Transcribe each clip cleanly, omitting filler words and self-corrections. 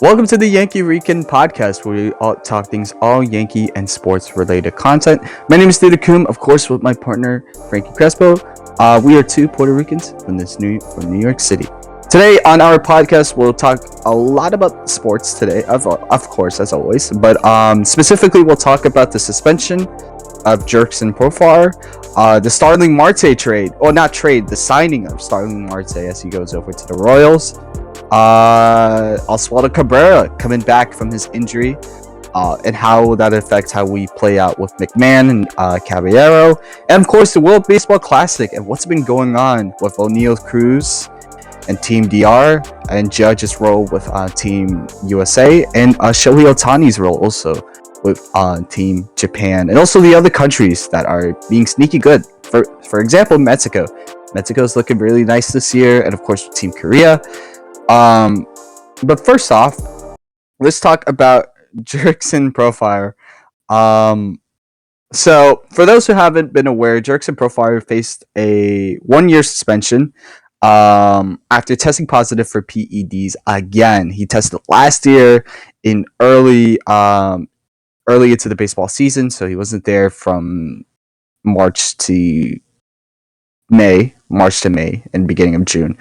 Welcome to the Yankee Recon podcast, where we all talk things all Yankee and sports related content. My name is Duda Kum, of course, with my partner Frankie Crespo. We are two Puerto Ricans from New York City. Today on our podcast, we'll talk a lot about sports today, of course, as always. But specifically, we'll talk about the suspension of Jurickson Profar, the Starling Marte trade, or not trade, the signing of Starling Marte as he goes over to the Royals. Oswaldo Cabrera coming back from his injury, and how that affects how we play out with McMahon and Caballero, and of course the World Baseball Classic and what's been going on with O'Neal Cruz and Team DR, and Judge's role with Team USA, and Shohei Ohtani's role also with Team Japan, and also the other countries that are being sneaky good. For example, Mexico. Mexico's looking really nice this year, and of course Team Korea. But first off, let's talk about Jurickson Profar. So for those who haven't been aware, Jurickson Profar faced a 1-year suspension after testing positive for PEDs again. He tested last year in early into the baseball season, so he wasn't there from March to May, and beginning of June.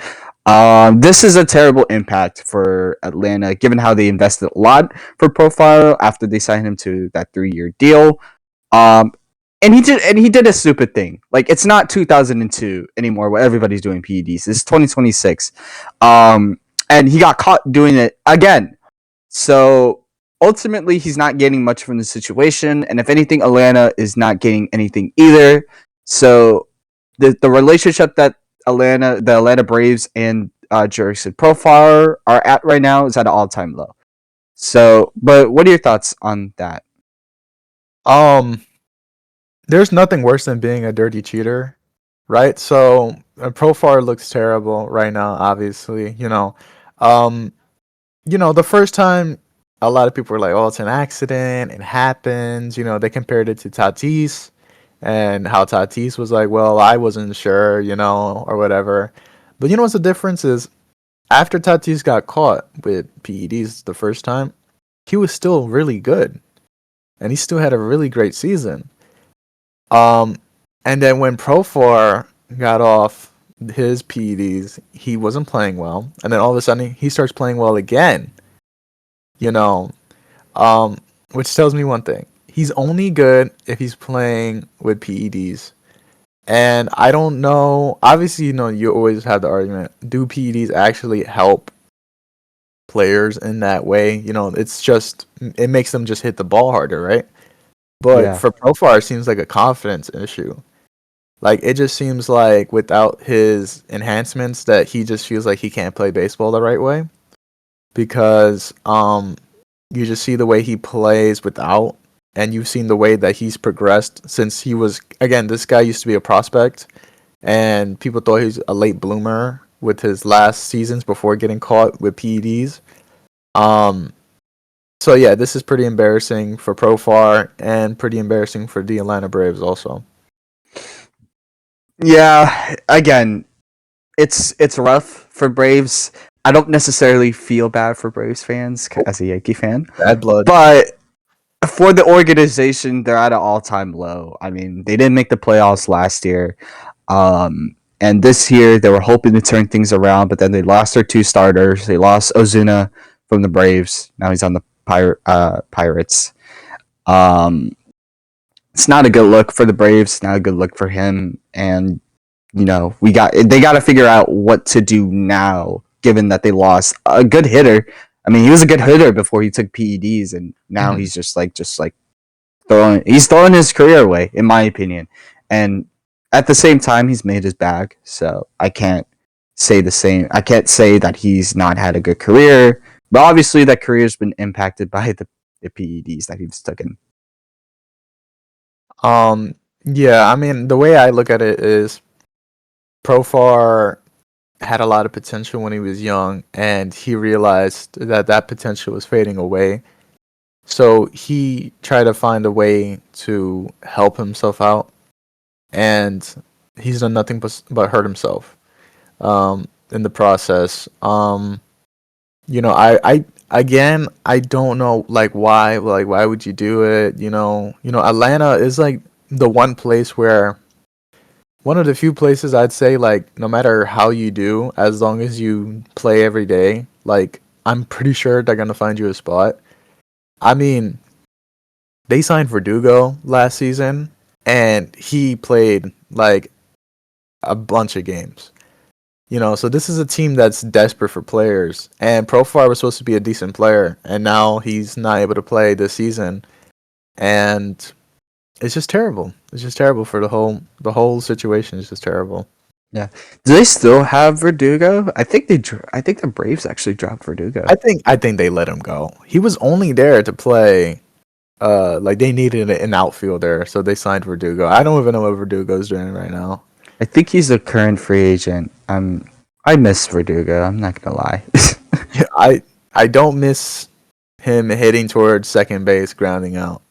This is a terrible impact for Atlanta, given how they invested a lot for Profar after they signed him to that 3-year deal. And he did a stupid thing. Like, it's not 2002 anymore where everybody's doing PEDs. It's 2026. And he got caught doing it again. So ultimately, he's not getting much from the situation, and if anything, Atlanta is not getting anything either. So the relationship that the Atlanta Braves and Jurickson Profar are at right now is at an all-time low. So, but what are your thoughts on that? There's nothing worse than being a dirty cheater, right? So Profar looks terrible right now, obviously. The first time a lot of people were like, "Oh, it's an accident. It happens." They compared it to Tatis, and how Tatis was like, "Well, I wasn't sure," or whatever. But what's the difference is after Tatis got caught with PEDs the first time, he was still really good, and he still had a really great season. And then when Profar got off his PEDs, he wasn't playing well, and then all of a sudden he starts playing well again. Which tells me one thing: he's only good if he's playing with PEDs. And I don't know. Obviously, you always have the argument: do PEDs actually help players in that way? It's just it makes them just hit the ball harder, right? But for Profar, it seems like a confidence issue. Like, it just seems like without his enhancements that he just feels like he can't play baseball the right way. Because you just see the way he plays without, and you've seen the way that he's progressed since he was, again, this guy used to be a prospect, and people thought he was a late bloomer with his last seasons before getting caught with PEDs. So yeah, this is pretty embarrassing for Profar and pretty embarrassing for the Atlanta Braves also. Yeah, again, it's rough for Braves. I don't necessarily feel bad for Braves fans as a Yankee fan. Bad blood. But for the organization, they're at an all-time low. I mean, they didn't make the playoffs last year. And this year, they were hoping to turn things around, but then they lost their 2 starters. They lost Ozuna from the Braves. Now he's on the Pirates. It's not a good look for the Braves. Not a good look for him. And they got to figure out what to do now, given that they lost a good hitter. I mean, he was a good hitter before he took PEDs, and now he's just throwing his career away, in my opinion. And at the same time, he's made his bag, so I can't say the same. I can't say that he's not had a good career, but obviously that career's been impacted by the PEDs that he's taken. Yeah, I mean, the way I look at it is Profar had a lot of potential when he was young, and he realized that potential was fading away. So he tried to find a way to help himself out, and he's done nothing but hurt himself in the process. I again, I don't know like why. Like why would you do it? Atlanta is like the one of the few places I'd say like no matter how you do, as long as you play every day, like I'm pretty sure they're gonna find you a spot. I mean, they signed Verdugo last season, and he played like a bunch of games. So this is a team that's desperate for players, and Profar was supposed to be a decent player, and now he's not able to play this season, and it's just terrible. It's just terrible for the whole situation is just terrible. Yeah. Do they still have Verdugo? I think the Braves actually dropped Verdugo. I think they let him go. He was only there to play. Like they needed an outfielder, so they signed Verdugo. I don't even know what Verdugo's doing right now. I think he's a current free agent. I miss Verdugo. I'm not gonna lie. Yeah, I don't miss him hitting towards second base, grounding out.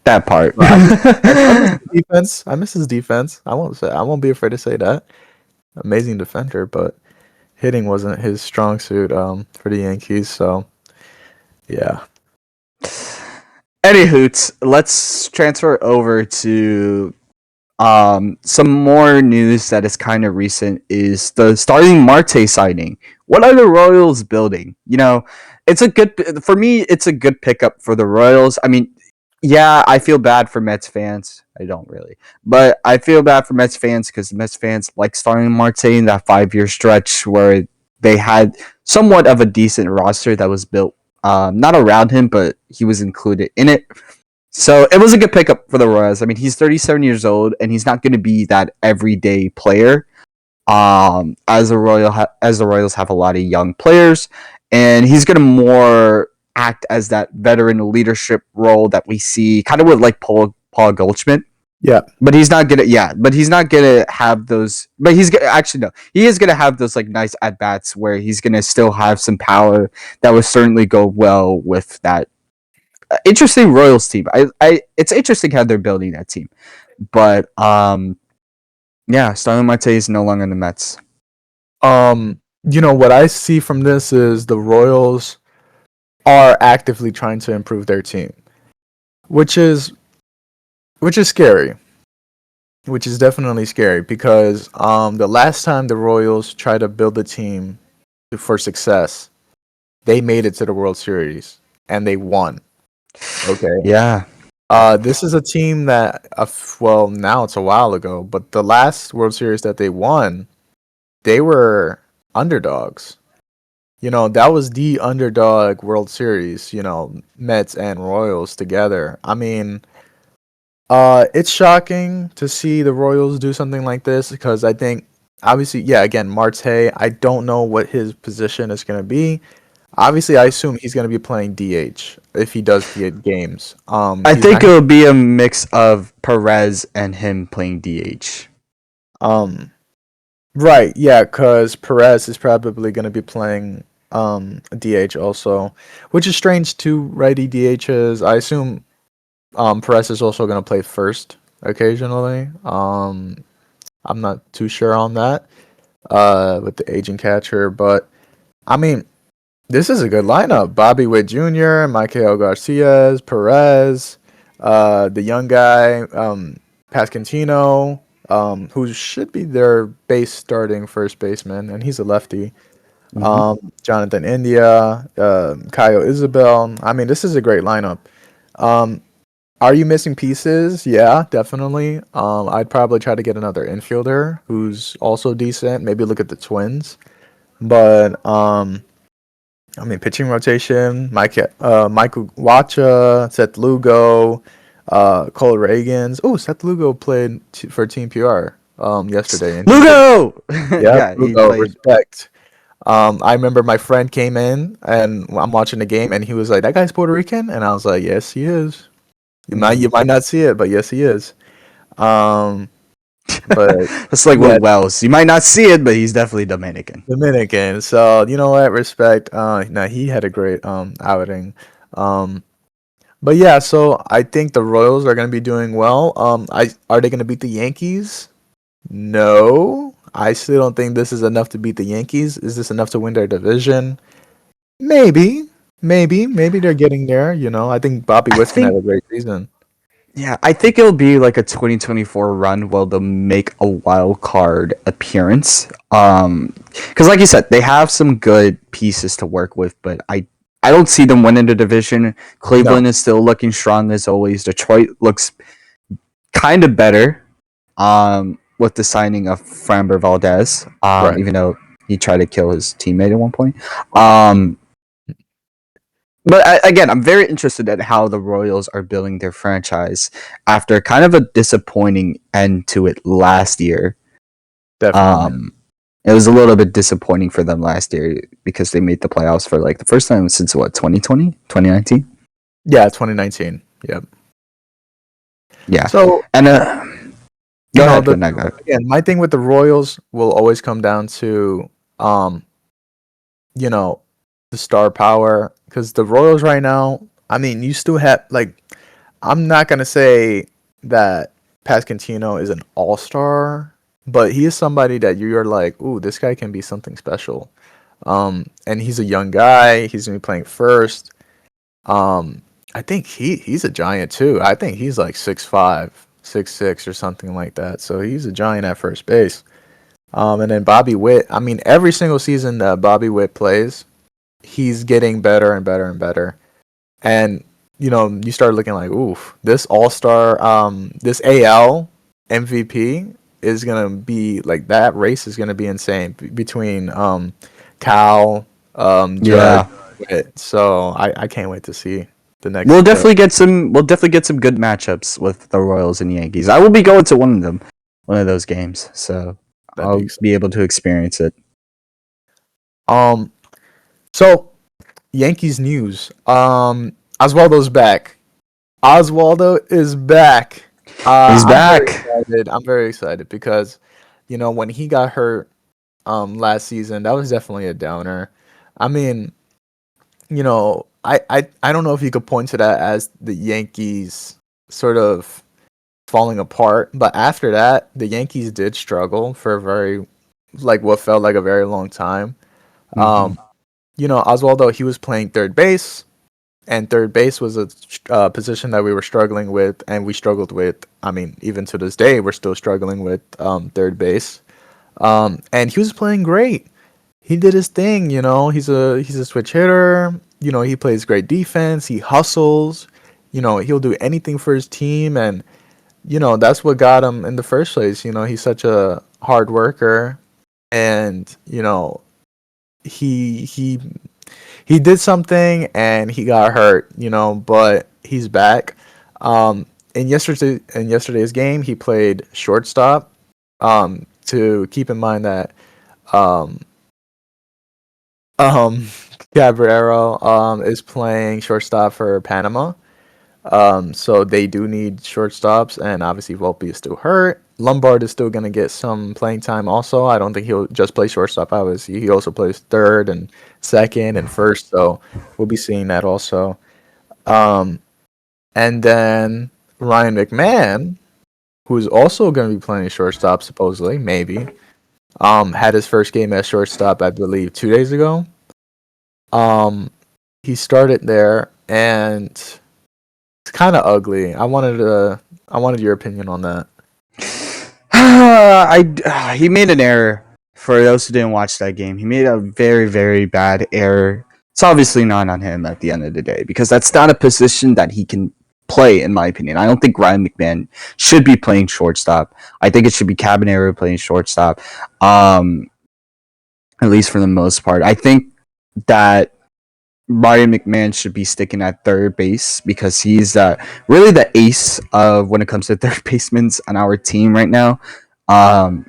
That part. But I miss his defense. I miss his defense. I won't be afraid to say that. Amazing defender, but hitting wasn't his strong suit. For the Yankees. So yeah. Any hoots, let's transfer over to some more news that is kind of recent is the Starling Marte signing. What are the Royals building? It's a good for me. It's a good pickup for the Royals. I mean, yeah, I feel bad for Mets fans. I don't really, but I feel bad for Mets fans because the Mets fans like Starling Marte in that 5 year stretch where they had somewhat of a decent roster that was built not around him, but he was included in it. So it was a good pickup for the Royals. I mean, he's 37 years old, and he's not going to be that everyday player. As the Royals have a lot of young players, and he's going to more act as that veteran leadership role that we see, kind of with like Paul Goldschmidt. Yeah. But he's not gonna, yeah. But he's not gonna have those. But he's gonna actually no. He is gonna have those like nice at bats where he's gonna still have some power that would certainly go well with that interesting Royals team. It's interesting how they're building that team, but yeah, Starling Marte is no longer in the Mets. What I see from this is the Royals are actively trying to improve their team, which is scary. Which is definitely scary because the last time the Royals tried to build a team for success, they made it to the World Series and they won. Okay. Yeah, This is a team that, well, now it's a while ago, but the last World Series that they won, they were underdogs. That was the underdog World Series, Mets and Royals together. I mean, it's shocking to see the Royals do something like this because I think, obviously, yeah, again, Marte, I don't know what his position is going to be. Obviously, I assume he's going to be playing DH if he does get games. I He's think not. it would be a mix of Perez and him playing DH. Um, right, yeah, because Perez is probably going to be playing DH also, which is strange. Two righty DHs. I assume Perez is also going to play first occasionally. I'm not too sure on that with the aging catcher, but I mean, this is a good lineup. Bobby Witt Jr., Michael Garcias, Perez, the young guy, Pascantino, who should be their base starting first baseman, and he's a lefty. Mm-hmm. Jonathan India, Kyle Isabel. I mean, this is a great lineup. Um, are you missing pieces? Yeah, definitely. I'd probably try to get another infielder who's also decent. Maybe look at the Twins. But I mean, pitching rotation: Michael Wacha, Seth Lugo, Cole Reagans. Oh, Seth Lugo played for Team PR yesterday, and he did. Lugo. Yeah, Yeah, he Lugo, played. respect. I remember my friend came in and I'm watching the game, and he was like, "That guy's Puerto Rican," and I was like, "Yes, he is." You might not see it, but yes, he is. Um, but It's like yeah, with Wells. You might not see it, but he's definitely Dominican. Dominican. So you know what? Respect. No, he had a great outing. Um, but yeah, so I think the Royals are going to be doing well. I Are they going to beat the Yankees? No, I still don't think this is enough to beat the Yankees. Is this enough to win their division? Maybe, Maybe they're getting there. I think Bobby I Witt's gonna have think a great season. Yeah, I think it'll be like a 2024 run where they'll make a wild card appearance. Because like you said, they have some good pieces to work with, but I don't see them winning the division. No, Cleveland is still looking strong as always. Detroit looks kind of better. With the signing of Framber Valdez. right? Even though he tried to kill his teammate at one point. Um, but again, I'm very interested at how the Royals are building their franchise after kind of a disappointing end to it last year. Definitely. Um, it was a little bit disappointing for them last year because they made the playoffs for like the first time since what, 2020, 2019. Yeah, 2019. Yep. Yeah, So and you go know ahead, the go ahead, go ahead. again, my thing with the Royals will always come down to um, you know, the star power because the Royals right now. I mean, you still have like I'm not gonna say that Pascantino is an all star, but he is somebody that you're like, ooh, this guy can be something special. And he's a young guy. He's gonna be playing first. Um, I think he's a giant too. I think he's like 6'5", 6'6", or something like that. So he's a giant at first base. And then Bobby Witt. I mean, every single season that Bobby Witt plays, he's getting better and better and better. And you start looking like, oof, this All Star, this AL MVP is gonna be like that race is gonna be insane between Cal, Judge, Yeah, Witt. So I can't wait to see the we'll next. definitely get some. We'll definitely get some good matchups with the Royals and Yankees. I will be going to one of them, one of those games, so That'd be I'll exciting. be able to experience it. Um, so Yankees news. Oswaldo's back. Oswaldo is back. He's I'm very back. excited. I'm very excited because, when he got hurt last season, that was definitely a downer. I mean, I don't know if you could point to that as the Yankees sort of falling apart, but after that, the Yankees did struggle for a very like what felt like a very long time. Hmm. Um, Oswaldo, he was playing third base, and third base was a position that we were struggling with, and we struggled with. I mean, even to this day, we're still struggling with third base. And he was playing great. He did his thing. He's a switch hitter. He plays great defense. He hustles. He'll do anything for his team, and that's what got him in the first place. He's such a hard worker, and he he did something and he got hurt, but he's back. In yesterday's game, he played shortstop. To keep in mind that um um Cabrera is playing shortstop for Panama. So they do need shortstops, and obviously Volpe is still hurt. Lombard is still gonna get some playing time. Also, I don't think he'll just play shortstop. Obviously, he also plays third and second and first. So we'll be seeing that also. Um, and then Ryan McMahon, who's also gonna be playing shortstop, supposedly, maybe, had his first game as shortstop, I believe, 2 days ago. Um, he started there, and it's kind of ugly. I wanted your opinion on that. He made an error. For those who didn't watch that game, he made a very very bad error. It's obviously not on him at the end of the day because that's not a position that he can play, in my opinion. I don't think Ryan McMahon should be playing shortstop. I think it should be Cabanero playing shortstop. Um, at least for the most part. I think that Ryan McMahon should be sticking at third base because he's really the ace of when it comes to third basemen on our team right now.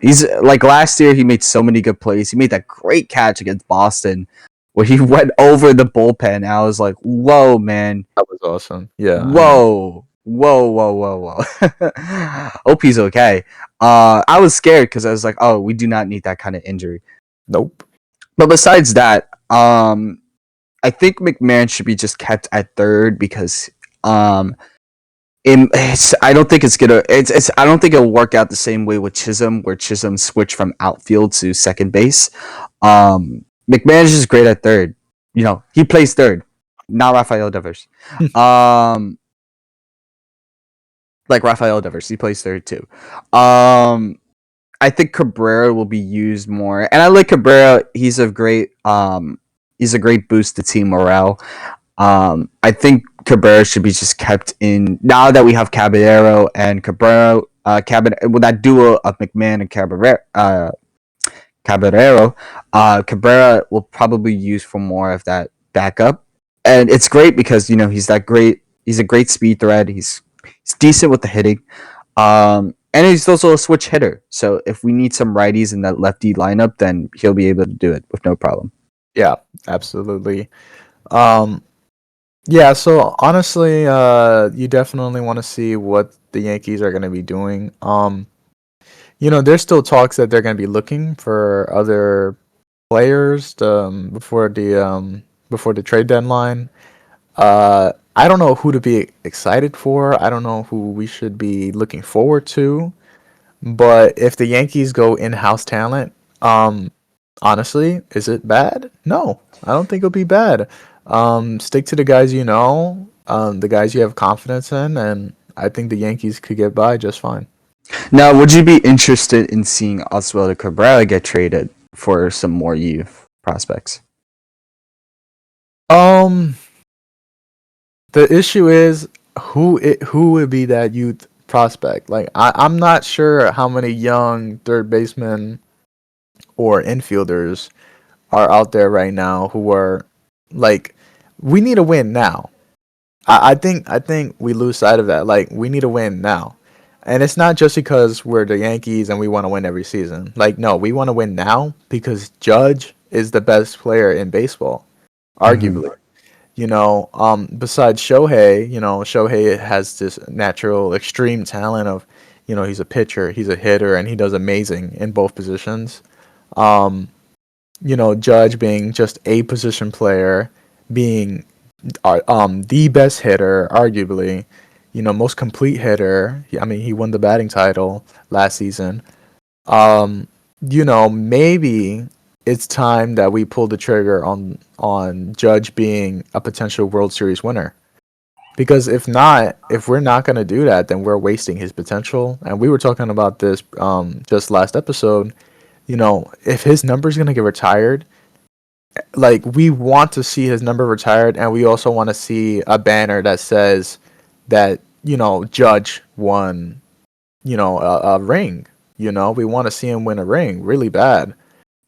He's like last year, he made so many good plays. He made that great catch against Boston where he went over the bullpen. I was like, whoa, man. That was awesome. Yeah, I know. Whoa. Whoa, whoa, whoa, whoa. Hope he's okay. I was scared because I was like, oh, we do not need that kind of injury. Nope. But besides that, I think McMahon should be just kept at third because um I don't think I don't think it'll work out the same way with Chisholm where Chisholm switched from outfield to second base. McMahon is just great at third. He plays third. not Rafael Devers. Um, like Rafael Devers, he plays third too. I think Cabrera will be used more, and I like Cabrera. He's a great boost to team morale. I think Cabrera should be just kept in now that we have Caballero and Cabrera. With that duo of McMahon and Caballero, Cabrera will probably use for more of that backup, and it's great because he's that great. He's a great speed threat. He's decent with the hitting. And he's also a switch hitter. So if we need some righties in that lefty lineup, then he'll be able to do it with no problem. Yeah, absolutely. Um, yeah, so honestly, you definitely want to see what the Yankees are going to be doing. There's still talks that they're going to be looking for other players before the trade deadline. I don't know who to be excited for. I don't know who we should be looking forward to. But if the Yankees go in-house talent, um, honestly, is it bad? No, I don't think it'll be bad. Stick to the guys you know, the guys you have confidence in, and I think the Yankees could get by just fine. Now, would you be interested in seeing Oswaldo Cabrera get traded for some more youth prospects? Um, the issue is who would be that youth prospect? Like I'm not sure how many young third basemen or infielders are out there right now who are like we need a win now. I think we lose sight of that. Like we need a win now. And it's not just because we're the Yankees and we want to win every season. Like no, we want to win now because Judge is the best player in baseball, Mm-hmm. arguably. Besides Shohei, Shohei has this natural extreme talent of, he's a pitcher, he's a hitter, and he does amazing in both positions. Um, Judge being just a position player, being the best hitter, arguably, most complete hitter. I mean, he won the batting title last season. Um, maybe it's time that we pull the trigger on Judge being a potential World Series winner. Because if not, if we're not going to do that, then we're wasting his potential. And we were talking about this just last episode. If his number is going to get retired, like we want to see his number retired, and we also want to see a banner that says that Judge won a ring. We want to see him win a ring really bad.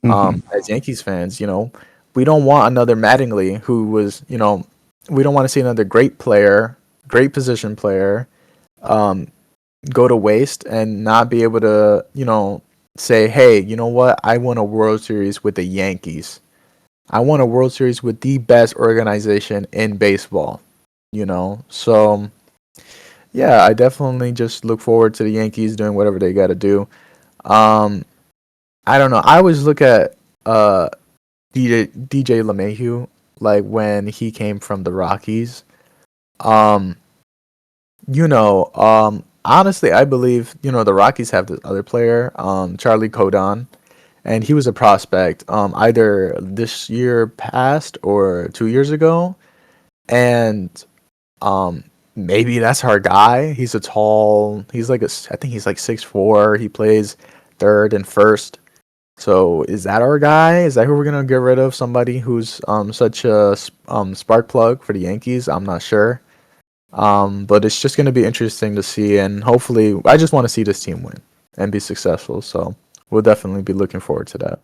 Mm-hmm. As Yankees fans, we don't want another Mattingly who was we don't want to see another great player, great position player, um, go to waste and not be able to say, hey, you know what, I won a World Series with the Yankees. I won a World Series with the best organization in baseball, So, yeah, I definitely just look forward to the Yankees doing whatever they got to do. Um, I don't know. I always look at uh, DJ LeMahieu, like when he came from the Rockies. Um, honestly, I believe, the Rockies have this other player, Charlie Codon, and he was a prospect, either this year past or 2 years ago. And um, maybe that's our guy. I think he's like 6'4". He plays third and first. So is that our guy? Is that who we're gonna get rid of? Somebody who's such a spark plug for the Yankees? I'm not sure. But it's just gonna be interesting to see, and hopefully, I just want to see this team win and be successful. So we'll definitely be looking forward to that.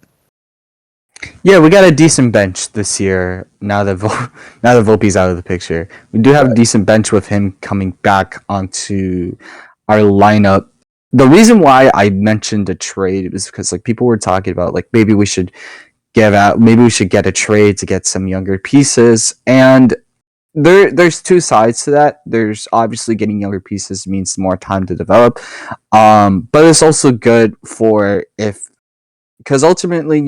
Yeah, we got a decent bench this year. Now that Volpe's out of the picture, we do have a Right. decent bench with him coming back onto our lineup. The reason why I mentioned a trade was because like people were talking about like maybe we should get a trade to get some younger pieces, and there's two sides to that. There's obviously getting younger pieces means more time to develop, but it's also good for if because ultimately,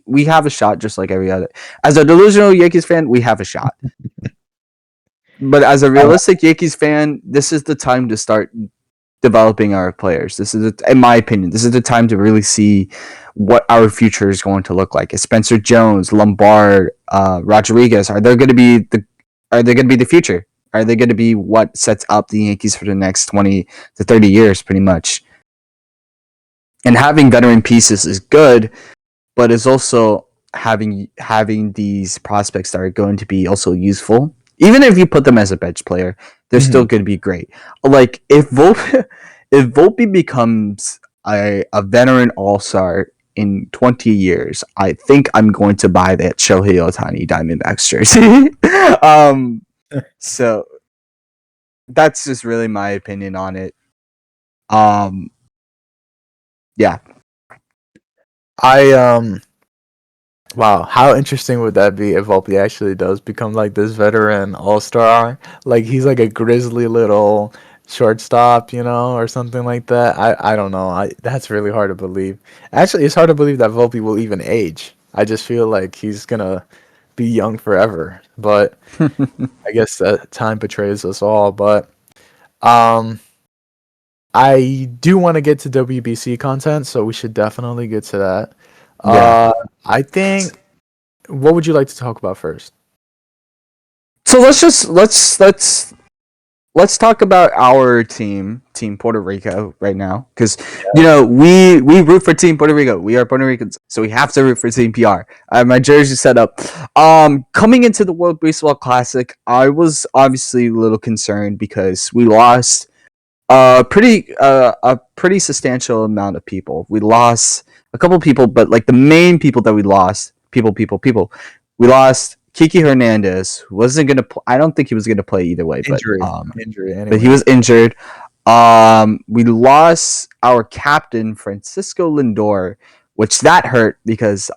we have a shot just like every other. As a delusional Yankees fan, we have a shot. But as a Uh, realistic Yankees fan, this is the time to start developing our players. In my opinion, this is the time to really see what our future is going to look like. Is Spencer Jones, Lombard, Rodriguez, are they going to be are they going to be the future? Are they going to be what sets up the Yankees for the next 20 to 30 years, pretty much? And having veteran pieces is good, but it's also having these prospects that are going to be also useful. Even if you put them as a bench player, they're still Mhm. going to be great. Like if Volpe, if Volpe becomes a veteran all star in 20 years, I think I'm going to buy that Shohei Ohtani Diamondbacks jersey. um, so that's just really my opinion on it. Um, yeah, I Wow, how interesting would that be if Volpe actually does become like this veteran all-star? Like he's like a grizzly little shortstop, or something like that. I don't know. That's really hard to believe. Actually, it's hard to believe that Volpe will even age. I just feel like he's gonna be young forever. But I guess that time betrays us all. But um I do want to get to WBC content, so we should definitely get to that. yeah. Uh I think what would you like to talk about first? So let's talk about our Team Puerto Rico, right now, because we root for Team Puerto Rico. We are Puerto Ricans, so we have to root for Team PR. I have my jersey set up. Coming into the World Baseball Classic, I was obviously a little concerned because we lost a pretty substantial amount of people. We lost a couple people, but like the main people that we lost, people. We lost Kiki Hernandez, who wasn't gonna. I don't think he was gonna play either way, Injury. but he Anyways, was injured. We lost our captain Francisco Lindor, which that hurt because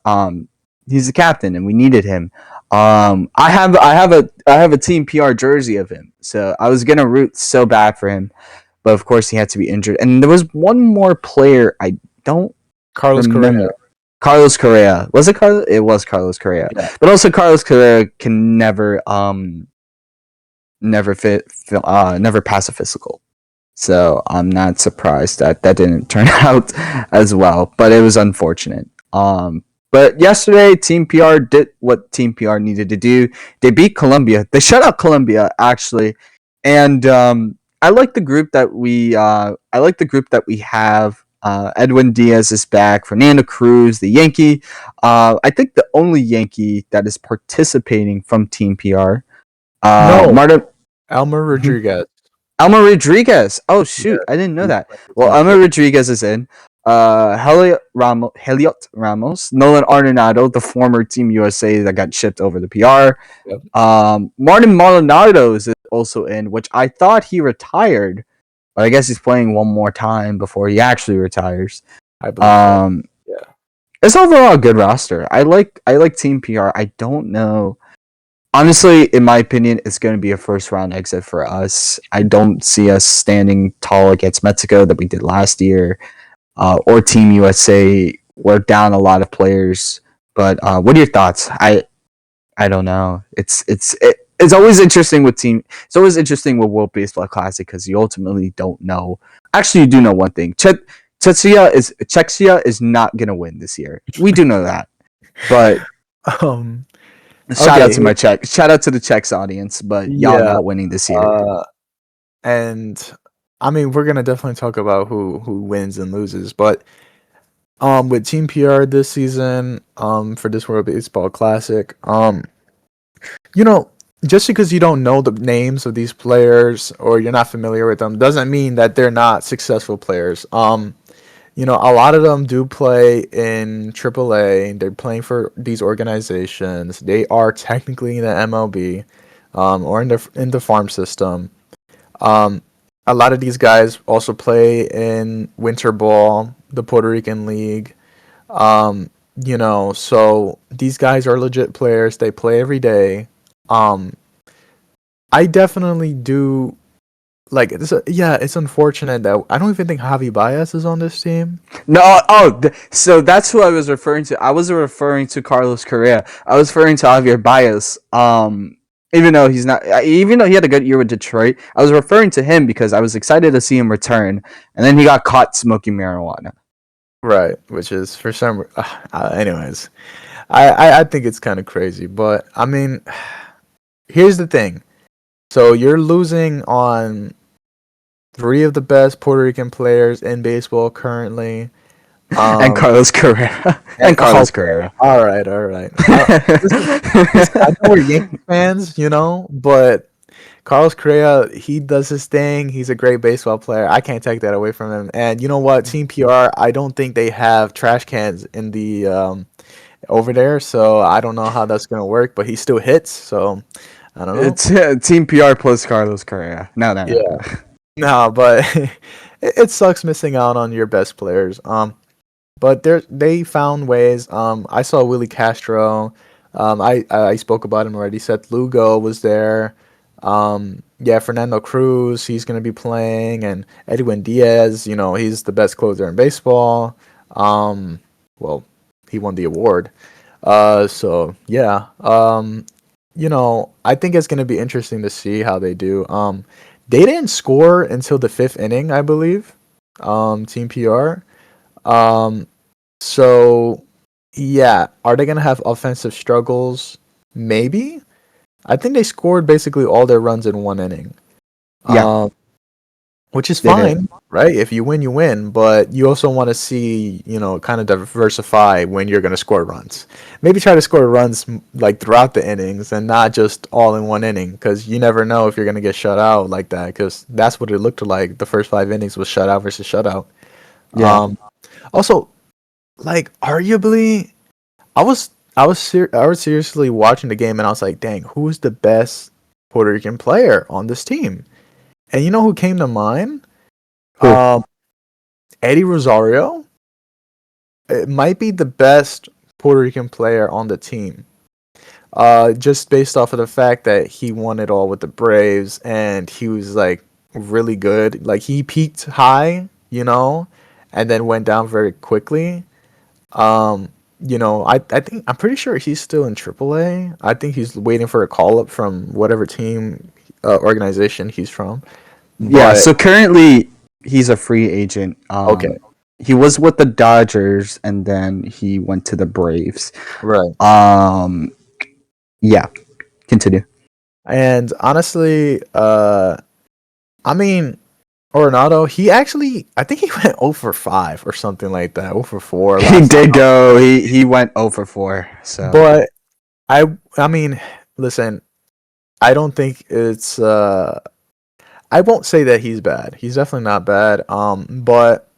he's the captain and we needed him. I have a Team PR jersey of him, so I was gonna root so bad for him, but of course he had to be injured. And there was one more player I don't Carlos Correa. remember. Carlos Correa. Was it Carlos? It was Carlos Correa. Yeah, But also Carlos Correa can never pass a physical. So I'm not surprised that that didn't turn out as well, but it was unfortunate. But yesterday, Team PR did what Team PR needed to do. They beat Colombia. They shut out Colombia, actually, and I like the group that we have. Edwin Diaz is back. Fernando Cruz, the Yankee. I think the only Yankee that is participating from Team PR. no, Martin. Elmer Rodriguez. Alma Rodriguez. Oh Yeah, shoot, I didn't know he's that. playing for Well, Team Alma PR. Rodriguez is in. Heliot Ramos, Nolan Arenado, the former Team USA that got shipped over the PR. Yep, Martin Maldonado is also in, which I thought he retired, but I guess he's playing one more time before he actually retires. I believe so. Um, Yeah, it's overall a good roster. I like Team PR. I don't know. Honestly, in my opinion, it's going to be a first round exit for us. I don't see us standing tall against Mexico that we did last year, or Team USA. We're down a lot of players, but what are your thoughts? I don't know. It's always interesting with team. It's always interesting with World Baseball Classic because you ultimately don't know. Actually, you do know one thing. Czechia is not going to win this year. We do know that, but Um. shout out Okay. to my Czech. Shout out to the Czechs audience, but y'all Yeah. not winning this year. Uh. And I mean, we're gonna definitely talk about who wins and loses, but with Team PR this season, for this World Baseball Classic, you know, just because you don't know the names of these players or you're not familiar with them doesn't mean that they're not successful players. A lot of them do play in AAA. They're playing for these organizations. They are technically in the MLB, or in the farm system. Um, a lot of these guys also play in winter ball, the Puerto Rican League. So these guys are legit players. They play every day. Um, I definitely do like it's yeah, it's unfortunate that I don't even think Javi Baez is on this team. No, so that's who I was referring to. I wasn't referring to Carlos Correa. I was referring to Javier Baez. Even though he had a good year with Detroit, I was referring to him because I was excited to see him return, and then he got caught smoking marijuana. Right, which is for some anyways. I think it's kind of crazy, but I mean here's the thing. So you're losing on three of the best Puerto Rican players in baseball currently. And Um, Carlos Carrera. and And Carlos okay, Carrera. all right, all right. Listen, listen, I know we're Yankee fans, but Carlos Correa, he does his thing. He's a great baseball player. I can't take that away from him. And you know what, Team PR, I don't think they have trash cans in the over there, so I don't know how that's gonna work. But he still hits, so I don't know. It's Team PR plus Carlos Carrera. No, no, no, Yeah, no. no, but it sucks missing out on your best players. But they found ways. I saw Willie Castro. I spoke about him already. Seth Lugo was there. Yeah, Fernando Cruz, he's gonna be playing, and Edwin Diaz. He's the best closer in baseball. Um, well, he won the award. So yeah. I think it's gonna be interesting to see how they do. They didn't score until the fifth inning, I believe. Team PR. Um, so, yeah, are they gonna have offensive struggles? Maybe. I think they scored basically all their runs in one inning, Yeah, um, which is they did. fine, right? If you win, you win. But you also want to see, kind of diversify when you're gonna score runs. Maybe try to score runs like throughout the innings and not just all in one inning, because you never know if you're gonna get shut out like that. Because that's what it looked like. The first 5 innings was shutout versus shutout. Yeah. Um, Also, like arguably I was seriously watching the game and I was like, dang, who's the best Puerto Rican player on this team? And you know who came to mind? Who? Um, Eddie Rosario. It might be the best Puerto Rican player on the team. Just based off of the fact that he won it all with the Braves and he was like really good. Like he peaked high, and then went down very quickly. Um, I think I'm pretty sure he's still in AAA. I think he's waiting for a call up from whatever team organization he's from. Yeah, But so currently he's a free agent. okay, He was with the Dodgers and then he went to the Braves. right. Um, yeah, continue. And honestly, I mean, Arenado, I think he went 0 for 5 or something like that, 0 for 4 He last time. did go. He went over 4. So But I mean, listen, I don't think it's I won't say that he's bad. He's definitely not bad. But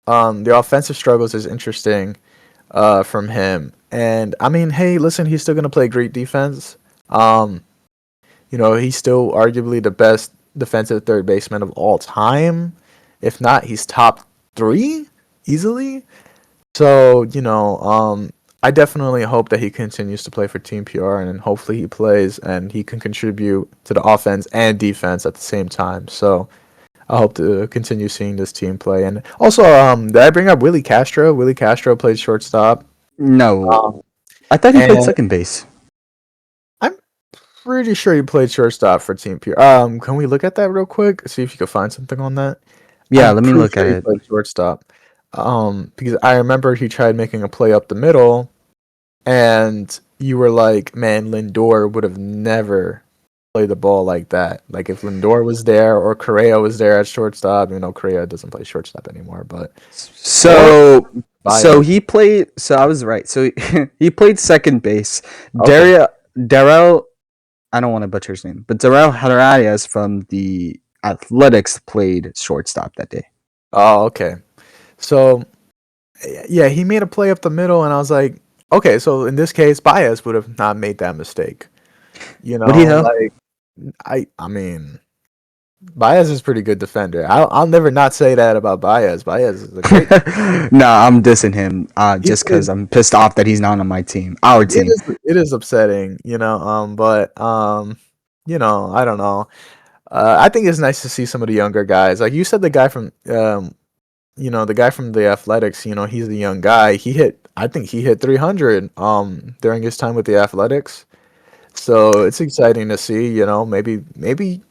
the offensive struggles is interesting from him. And I mean, hey, listen, he's still gonna play great defense. Um, he's still arguably the best defensive third baseman of all time. If not, he's top three easily. So, I definitely hope that he continues to play for Team PR and then hopefully he plays and he can contribute to the offense and defense at the same time. So I hope to continue seeing this team play. And also, did I bring up Willie Castro? Willie Castro played shortstop. no, Um, I thought he played and second base. I'm pretty sure he played shortstop for Team PR. Can we look at that real quick? See if you can find something on that. Yeah, I'm let me pretty look sure at he it. played shortstop. Because I remember he tried making a play up the middle, and you were like, "Man, Lindor would have never played the ball like that. Like if Lindor was there or Correa was there at shortstop, Correa doesn't play shortstop anymore, but or So Baez. he played. So I was right. So he played second base. Okay. Darrell. I don't want to butcher his name, but Darrell Herrerias from the Athletics played shortstop that day. Oh, okay. So yeah, he made a play up the middle, and I was like, okay, so in this case, Baez would have not made that mistake. What do you know? Like I mean, Baez is a pretty good defender. I'll never not say that about Baez. Baez is a great. No, I'm dissing him He just played. because I'm pissed off that he's not on my team, our It team. is upsetting, but I don't know. I think it's nice to see some of the younger guys. Like you said, the guy from the Athletics. He's the young guy. I think he hit 300 during his time with the Athletics. So it's exciting to see. Maybe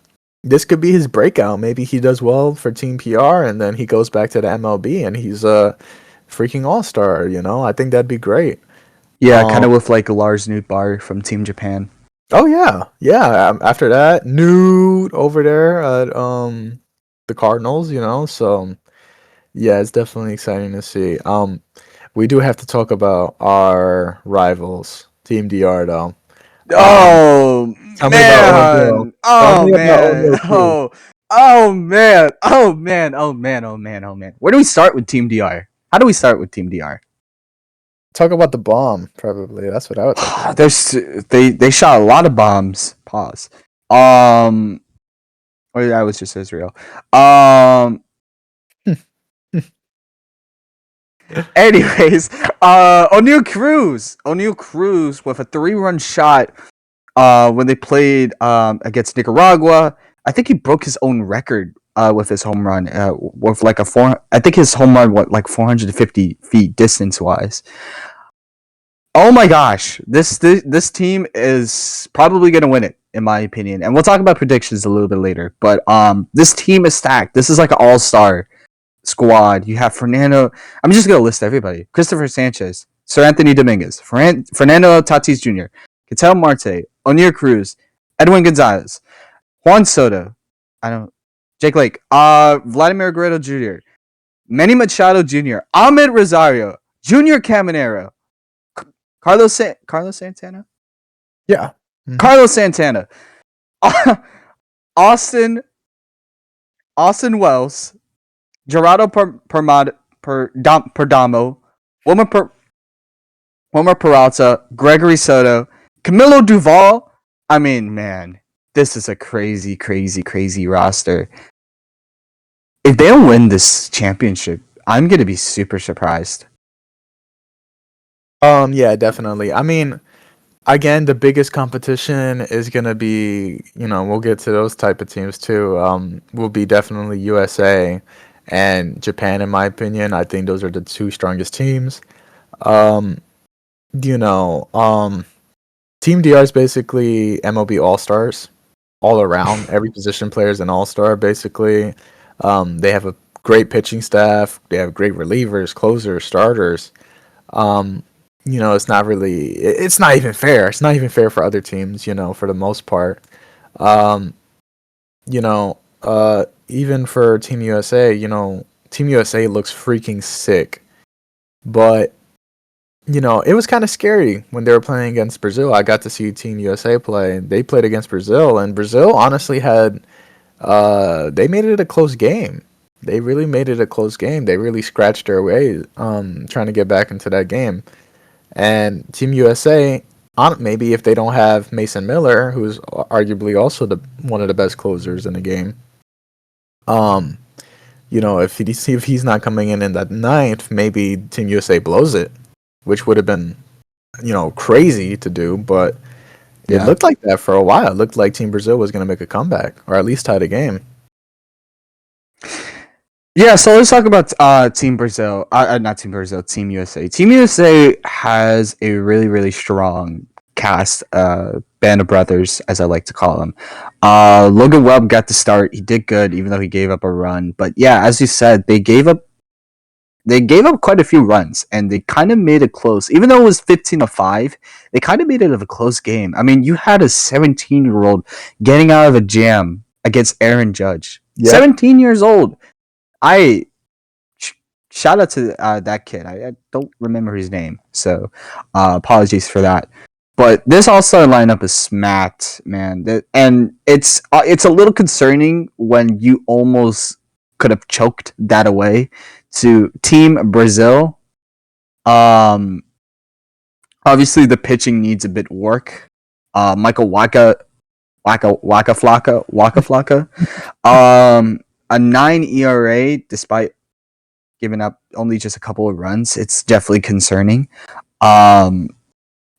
this could be his breakout. Maybe he does well for Team PR, and then he goes back to the MLB, and he's a freaking all star. I think that'd be great. Yeah, kind Um, of with like Lars Nootbaar from Team Japan. Oh yeah, yeah. After that, nude over there at the Cardinals. So yeah, it's definitely exciting to see. We do have to talk about our rivals, Team DR though. Um, Oh Tell me about O'Neal. man! Tell Oh me about man! O'Neal Crew. Oh man! Oh man! Oh man! Oh man! Oh man! Where do we start with Team DR? How do we start with Team DR? Talk about the bomb, probably. That's what I would talk about. There's they shot a lot of bombs. Pause. Um, or that was just Israel. Um. Anyways, O'Neal Cruz with a 3-run shot. When they played against Nicaragua, I think he broke his own record with his home run. With like a four, I think his home run what like 450 feet distance wise. Oh my gosh, this team is probably gonna win it in my opinion, and we'll talk about predictions a little bit later. But this team is stacked. This is like an all star squad. You have Fernando. I'm just gonna list everybody: Christopher Sanchez, Sir Anthony Dominguez, Fernando Tatis Jr., Ketel Marte, O'Neal Cruz, Edwin Gonzalez, Juan Soto. I don't. Jake Lake, Vladimir Guerrero Jr., Manny Machado Jr., Ahmed Rosario, Junior Caminero, Carlos Santana, Yeah. Hmm. Carlos Santana, Austin Austin Wells, Gerardo Perdomo, Wilmer, Wilmer Peralta, Gregory Soto, Camilo Duval. I mean, man, this is a crazy, crazy, crazy roster. If they don't win this championship, I'm gonna be super surprised. Yeah, definitely. I mean, again, the biggest competition is gonna be, we'll get to those type of teams too. Will be definitely USA and Japan, in my opinion. I think those are the two strongest teams. Um, you know, um, Team DR is basically MLB All Stars all around. Every position player is an All Star, basically. They have a great pitching staff. They have great relievers, closers, starters. Um, it's not really. It's not even fair. It's not even fair for other teams. For the most part. Um, even for Team USA, Team USA looks freaking sick, but it was kind of scary when they were playing against Brazil. I got to see Team USA play. They played against Brazil, and Brazil honestly they made it a close game. They really made it a close game. They really scratched their way, trying to get back into that game. And Team USA, maybe if they don't have Mason Miller, who's arguably also one of the best closers in the game, um, if he's not coming in that ninth, maybe Team USA blows it, which would have been crazy to do, but it Yeah. looked like that for a while. It looked like Team Brazil was going to make a comeback or at least tie the game. Yeah, so let's talk about Team Brazil. Not Team Brazil, Team USA. Team USA has a really, really strong cast, band of brothers, as I like to call them. Logan Webb got the start. He did good, even though he gave up a run. But yeah, as you said, they gave up quite a few runs, and they kind of made it close. Even though it was 15-5, they kind of made it a close game. I mean, you had a 17-year-old getting out of a jam against Aaron Judge. Yep. 17 years old. I sh- Shout out to that kid. I don't remember his name, so apologies for that. But this All Star lineup is smacked, man. And it's a little concerning when you almost could have choked that away to Team Brazil. Um, Obviously the pitching needs a bit work. Michael Waka Flocka. A 9 ERA despite giving up only just a couple of runs. It's definitely concerning. Um,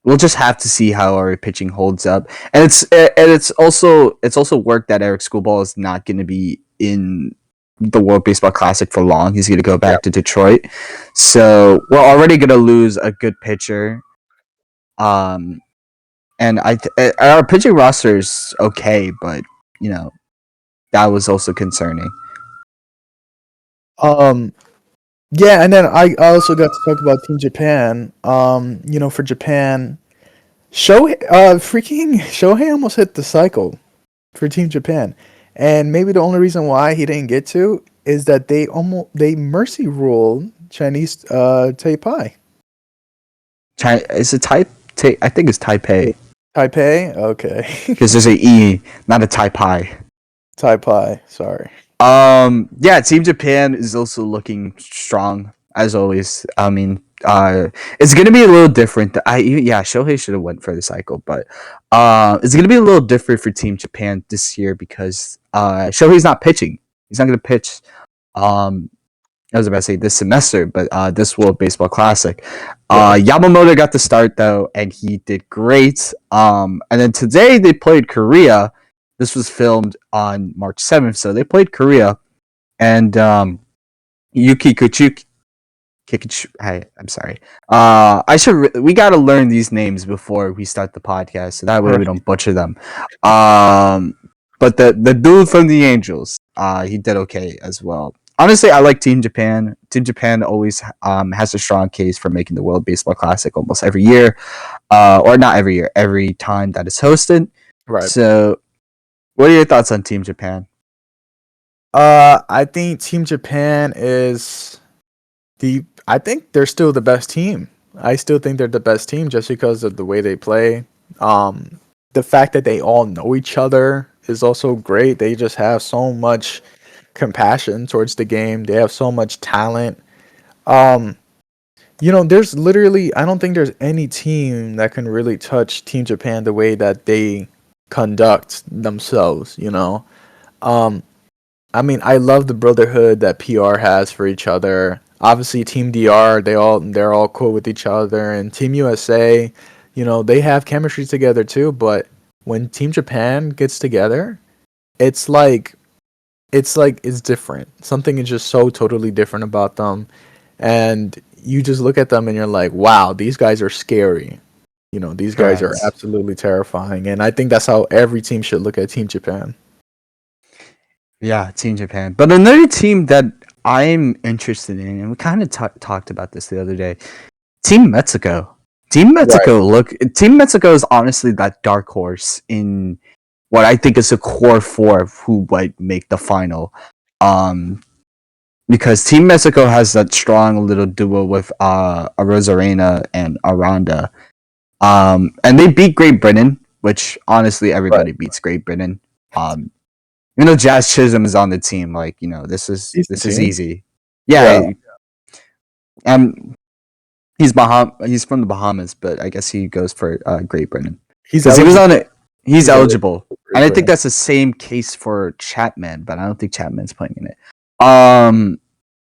we'll just have to see how our pitching holds up, and it's also work that Eric Schoolball is not going to be in the World Baseball Classic for long. He's going to go back Yep. to Detroit, so we're already going to lose a good pitcher. Um, and our pitching roster is okay, but you know that was also concerning. Um, yeah, and then I also got to talk about Team Japan. For Japan, Shohei almost hit the cycle for Team Japan, and maybe the only reason why he didn't get to is that they mercy ruled Chinese Taipei. China, is it I think it's Taipei Taipei, okay. because there's a E, not a Taipei. Taipei, sorry. Yeah, Team Japan is also looking strong as always. I mean, it's gonna be a little different. Yeah, Shohei should have went for the cycle, but it's gonna be a little different for Team Japan this year because Shohei's not pitching. He's not gonna pitch. Um, I was about to say this semester, but this World Baseball Classic. Yeah. Yamamoto got the start though, and he did great. And then today they played Korea. This was filmed on March 7th, so they played Korea, and Yuki Kuchuk. Hey, I'm sorry. We gotta learn these names before we start the podcast, so that way we Right. don't butcher them. But the dude from the Angels, he did okay as well. Honestly, I like Team Japan. Team Japan always has a strong case for making the World Baseball Classic almost every year, or not every year, every time that it's hosted. Right. So, what are your thoughts on Team Japan? I think Team Japan is I think they're still the best team. I still think they're the best team just because of the way they play. The fact that they all know each other is also great. They just have so much compassion towards the game. They have so much talent. Um, there's literally I don't think there's any team that can really touch Team Japan the way that they conduct themselves, Um, I mean, I love the brotherhood that PR has for each other. Obviously, Team DR, they're all cool with each other, and Team USA, they have chemistry together too. But when Team Japan gets together, it's like it's different. Something is just so totally different about them, and you just look at them and you're like, wow, these guys are scary. These guys are Correct. absolutely terrifying, and I think that's how every team should look at Team Japan. Yeah, Team Japan. But another team that I'm interested in, and we kind of talked about this the other day, Team Mexico. Right. Team Mexico is honestly that dark horse in what I think is a core four of who might make the final. Um, because Team Mexico has that strong little duo with Rosarena and Aranda. And they beat Great Britain, which honestly Right. everybody beats Great Britain. Um, Jazz Chisholm is on the team. Like, Decent this is team. easy. Yeah. Yeah, he's from the Bahamas, but I guess he goes for Great Britain He's because he was on eligible. it. He's He's eligible eligible, for and Great I think Britain. that's the same case for Chapman, but I don't think Chapman's playing in it. Um,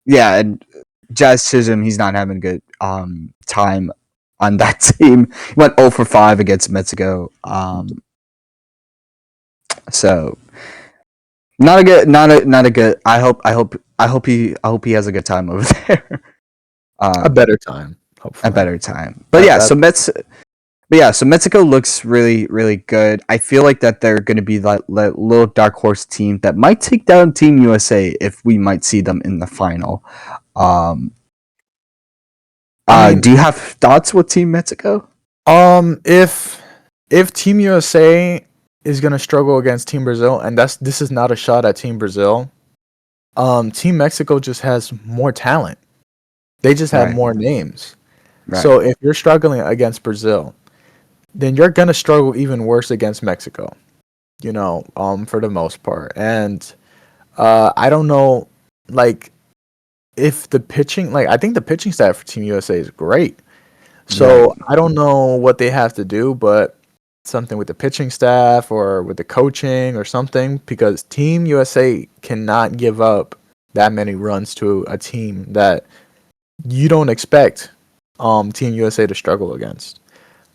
yeah, and Jazz Chisholm, he's not having a good time on that team. He went 0 for 5 against Mexico. So not a good. I hope he has a good time over there. A Um, better time, a hopefully. better time. But That yeah, that so Mexico looks really really good. I feel like that they're going to be that little dark horse team that might take down Team USA if we might see them in the final. Um, I mean, do you have thoughts with Team Mexico? if Team USA is gonna struggle against Team Brazil, and this is not a shot at Team Brazil. Team Mexico just has more talent. They just have Right, more names. right, So if you're struggling against Brazil, then you're gonna struggle even worse against Mexico. For the most part. And I don't know, like if the pitching, like I think the pitching staff for Team USA is great. right. So I don't know what they have to do, but something with the pitching staff or with the coaching or something, because Team USA cannot give up that many runs to a team that you don't expect Team USA to struggle against.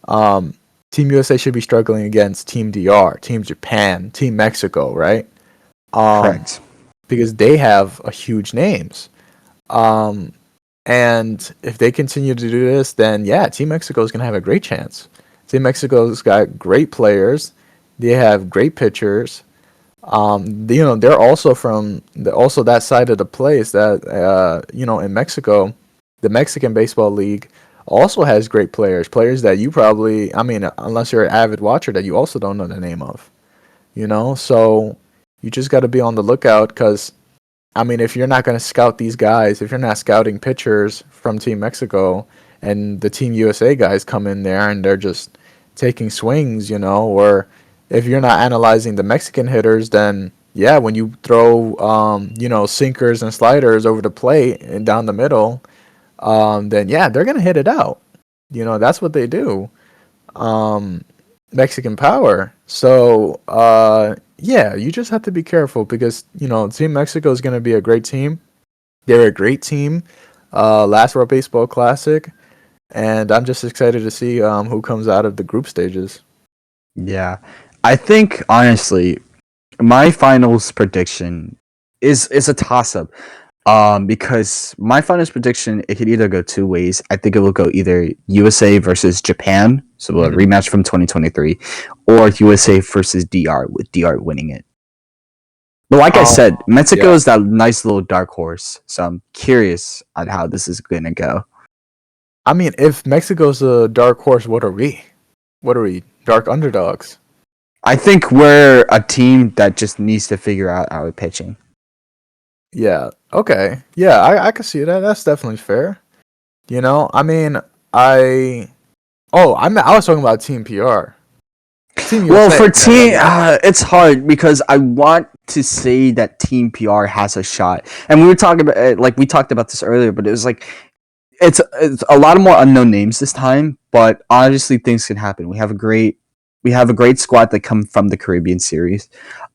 Um, Team USA should be struggling against Team DR, Team Japan, Team Mexico, right? Um, Correct. because they have a huge names. Um, and if they continue to do this, then yeah, Team Mexico is going to have a great chance. Team Mexico's got great players. They have great pitchers. They're also also that side of the place that in Mexico, the Mexican Baseball League. also has great players that you probably, I mean, unless you're an avid watcher, that you also don't know the name of. So you just got to be on the lookout because I mean, if you're not going to scout these guys, if you're not scouting pitchers from Team Mexico and the Team USA guys come in there and they're just taking swings, or if you're not analyzing the Mexican hitters, then yeah, when you throw, sinkers and sliders over the plate and down the middle, then yeah, they're going to hit it out. That's what they do. Um, Mexican power. So, yeah, you just have to be careful because, Team Mexico is going to be a great team. They're a great team. Last World Baseball Classic. And I'm just excited to see who comes out of the group stages. Yeah. I think honestly, my finals prediction is a toss up. Because my finals prediction, it could either go two ways. I think it will go either USA versus Japan, so a Mhm. rematch from 2023, or USA versus DR, with DR winning it. But like I Um, said, Mexico yeah. is that nice little dark horse, so I'm curious on how this is gonna go. I mean, if Mexico's a dark horse, what are we? What are we? Dark underdogs. I think we're a team that just needs to figure out our pitching. Yeah. Okay. Yeah, I can see that. That's definitely fair. I mean, I. Oh, I was talking about Team PR. Team Well, USA. for Yeah, yeah, team, yeah. it's hard because I want to say that Team PR has a shot, and we were talking about like we talked about this earlier, but it was like it's a lot of more unknown names this time, but honestly, things can happen. We have a great squad that come from the Caribbean series,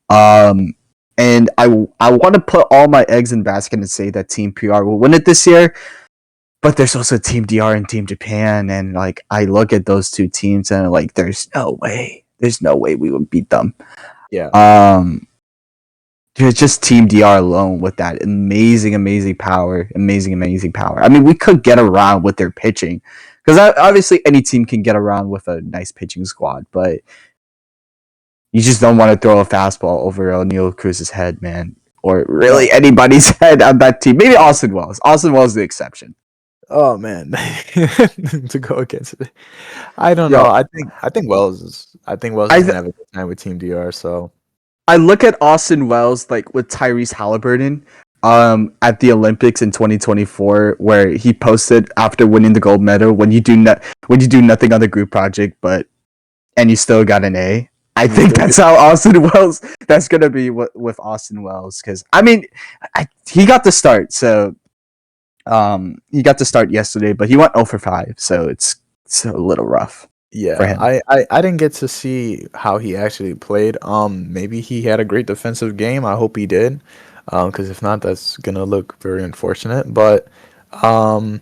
um, and I want to put all my eggs in basket and say that Team PR will win it this year. But there's also Team DR and Team Japan, and like I look at those two teams and like there's no way we would beat them. Yeah. Um, just Team DR alone with that amazing power, amazing power. I mean, we could get around with their pitching because obviously any team can get around with a nice pitching squad, but you just don't want to throw a fastball over O'Neal Cruz's head, man, or No. really anybody's head on that team. Maybe Austin Wells. Austin Wells is the exception. Oh man, to go against it. I don't know. Yo, I think Wells is I gonna have a good time with Team DR. So I look at Austin Wells like with Tyrese Halliburton at the Olympics in 2024 where he posted after winning the gold medal when you do nothing on the group project and you still got an A. I and you think still that's get how Austin Wells that's going to be with Austin Wells cuz I mean he got the start so he got to start yesterday but he went 0 for 5 so it's a little rough for yeah. him. I didn't get to see how he actually played. Maybe he had a great defensive game. I hope he did. Because if not, that's gonna look very unfortunate. But um,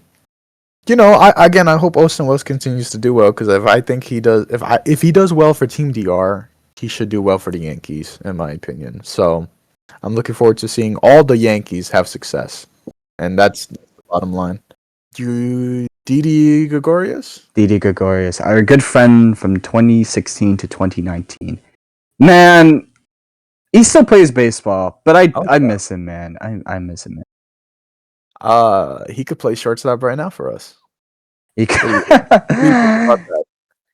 I hope Austin Wells continues to do well. Because if I think he does, if he does well for Team DR, he should do well for the Yankees, in my opinion. So I'm looking forward to seeing all the Yankees have success, and that's the bottom line. Didi Gregorius? Didi Gregorius, our good friend from 2016 to 2019. Man, he still plays baseball, but I Oh I yeah. miss him, man. I miss him. Man. He could play shortstop right now for us. He What do you think about that?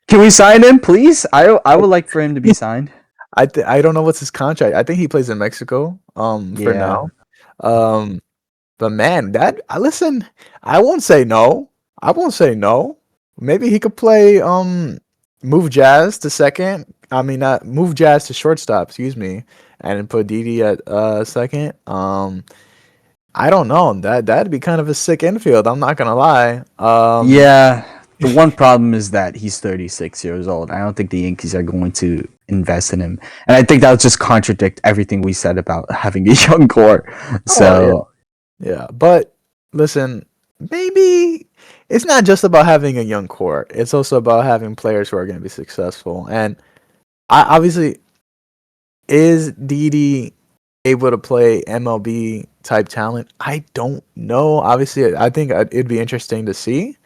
Can we sign him, please? I would like for him to be signed. I don't know what's his contract. I think he plays in Mexico. For Yeah, now. Um, but man, that listen, I won't say no. I won't say no. Maybe he could play move Jazz to second. I mean, not move Jazz to shortstop. Excuse me, and then put Didi at second. I don't know. That'd be kind of a sick infield. I'm not gonna lie. yeah. The one problem is that he's 36 years old. I don't think the Yankees are going to invest in him, and I think that would just contradict everything we said about having a young core. Oh yeah, So yeah. But listen, maybe it's not just about having a young core. It's also about having players who are going to be successful. And I obviously is Didi able to play MLB type talent? I don't know. Obviously, I think it'd be interesting to see.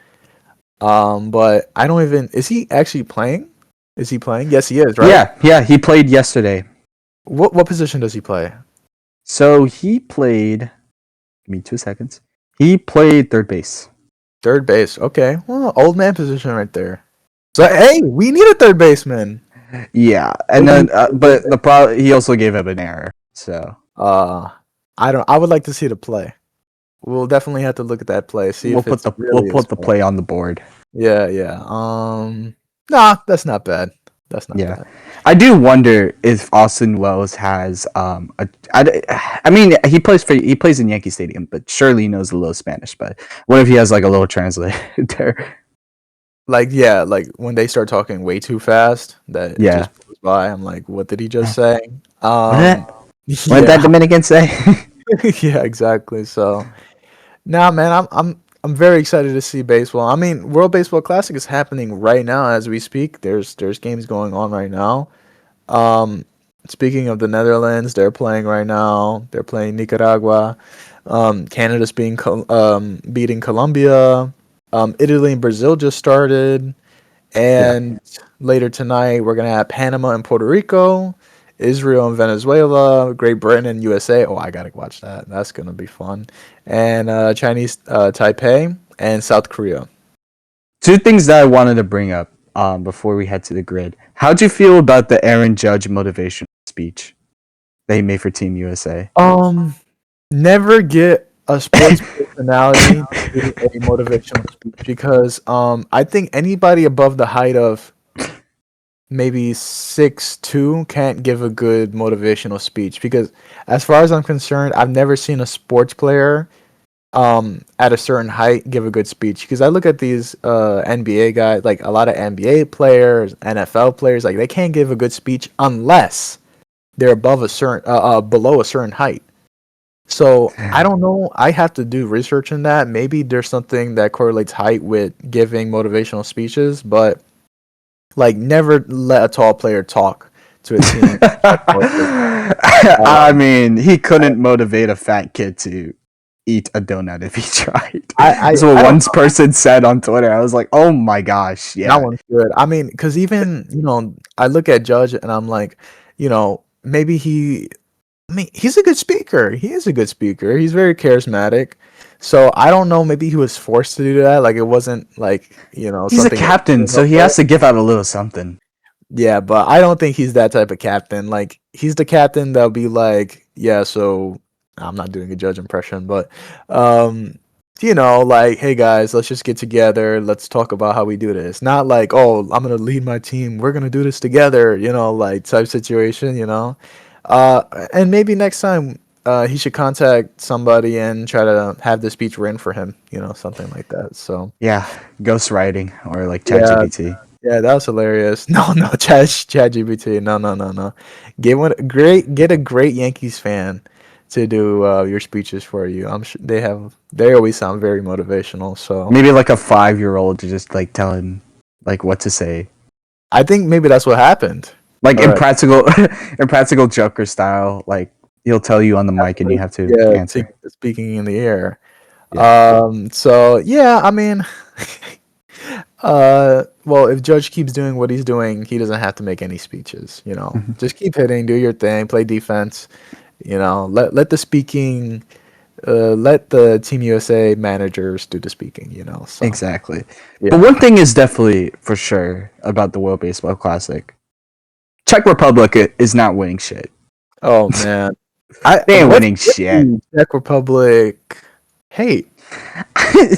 But I don't even. Is he actually playing? Is he playing? Yes, he is. Right. yeah, he played yesterday. What position does he play? So he played. Give me 2 seconds. He played third base. Third base. Okay. Well, old man position right there. So hey, we need a third baseman. Yeah, and Maybe then he's a good but the problem he also gave up an error. So Uh, I don't. I would like to see the play. We'll definitely have to look at that play, see if it's we'll really his put the fault. play on the board. Yeah, yeah. Nah, that's not bad. That's not Yeah, bad. I do wonder if Austin Wells has I mean he plays in Yankee Stadium, but surely he knows a little Spanish. But what if he has like a little translator there? Like, yeah, like when they start talking way too fast, that it Yeah. just goes by. I'm like, what did he just say? What? What did that Yeah, Dominican say? yeah, exactly. So, nah, man, I'm very excited to see baseball. I mean, World Baseball Classic is happening right now as we speak. There's games going on right now. Um, Speaking of the Netherlands, they're playing right now. They're playing Nicaragua. Canada's beating Colombia. Italy and Brazil just started. Yeah. And later tonight, we're gonna have Panama and Puerto Rico, Israel and Venezuela, Great Britain and USA. Oh, I gotta watch that. That's gonna be fun. And Chinese Taipei and South Korea. Two things that I wanted to bring up before we head to the grid. How'd you feel about the Aaron Judge motivational speech that he made for Team USA? Um, Never get a sports personality to do a motivational speech because I think anybody above the height of maybe 6'2" can't give a good motivational speech because as far as I'm concerned, I've never seen a sports player at a certain height give a good speech because I look at these NBA guys, like a lot of NBA players, NFL players, like they can't give a good speech unless they're above a certain below a certain height. So I don't know. I have to do research in that. Maybe there's something that correlates height with giving motivational speeches, but like never let a tall player talk to a team. That's motivational. I Um, mean, he couldn't motivate a fat kid to eat a donut if he tried. I That's what I don't one know. person said on Twitter. I was like, oh my gosh, That yeah. one's good. I mean, because even I look at Judge and I'm like, maybe he. I mean, he's a good speaker. He is a good speaker. He's very charismatic. So I don't know. Maybe he was forced to do that. Like it wasn't like He's a something that he captain, couldn't so help he with. has to give out a little something. Yeah, but I don't think he's that type of captain. Like he's the captain that'll be like, yeah, so I'm not doing a Judge impression, but um like, hey guys, let's just get together, let's talk about how we do this. Not like, oh, I'm gonna lead my team, we're gonna do this together, like type situation. And maybe next time he should contact somebody and try to have the speech written for him, something like that. So Yeah, ghost writing or like yeah, ChatGPT. yeah, that was hilarious. No, no, Chat GPT. No, no, no, no. Get a great Yankees fan to do your speeches for you. I'm sure they always sound very motivational. So Maybe like a 5-year-old to just like tell him like what to say. I think maybe that's what happened. Like All right. in practical Joker style, like he'll tell you on the mic and you have to Yeah, answer. speaking in the air. Yeah. So yeah, I mean, well, if Judge keeps doing what he's doing, he doesn't have to make any speeches. Mhm. Just keep hitting, do your thing, play defense. Let the speaking, let the Team USA managers do the speaking. So Exactly. But yeah. one thing is definitely for sure about the World Baseball Classic. Czech Republic is not winning shit. Oh man, I They ain't what's winning with shit. the Czech Republic hate?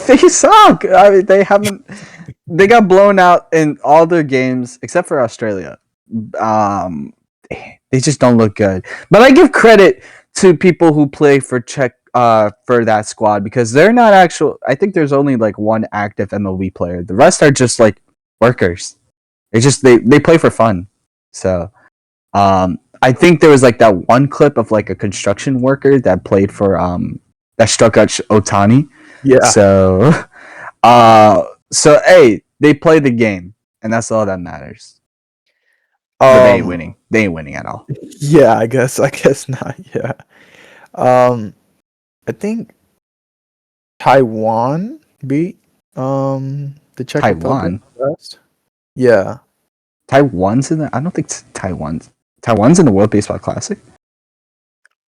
They suck. I mean, they haven't. They got blown out in all their games except for Australia. Um, they just don't look good. But I give credit to people who play for Czech for that squad because they're not actual. I think there's only like one active MLB player. The rest are just like workers. They play for fun. So I think there was like that one clip of like a construction worker that played for that struck out Otani. Yeah. So so hey, they play the game, and that's all that matters. But they ain't Um. winning. They ain't winning at all. Yeah. I guess not. Yeah. Um. I think Taiwan beat the Czech Republic Taiwan. last. Yeah. Taiwan's in the. I don't think Taiwan's in the World Baseball Classic.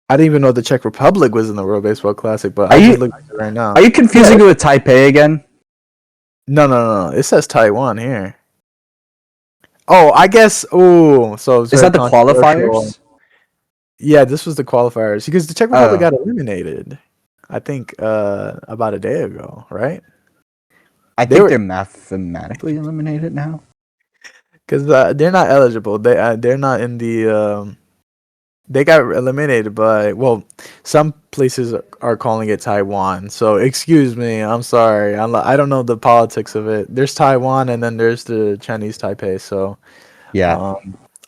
I didn't even know the Czech Republic was in the World Baseball Classic, but Are I just you looked at it right now. are you Yeah, confusing it with Taipei again? No. It says Taiwan here. Oh, I guess. Oh, so it's Is very that the controversial. qualifiers? Yeah, this was the qualifiers because the Czech Republic Oh, got eliminated. I think about a day ago, right? I They think were they're mathematically eliminated now. because they're not eligible. They're not in the. They got eliminated by well, some places are calling it Taiwan. So excuse me, I'm sorry. I don't know the politics of it. There's Taiwan and then there's the Chinese Taipei. So Yeah.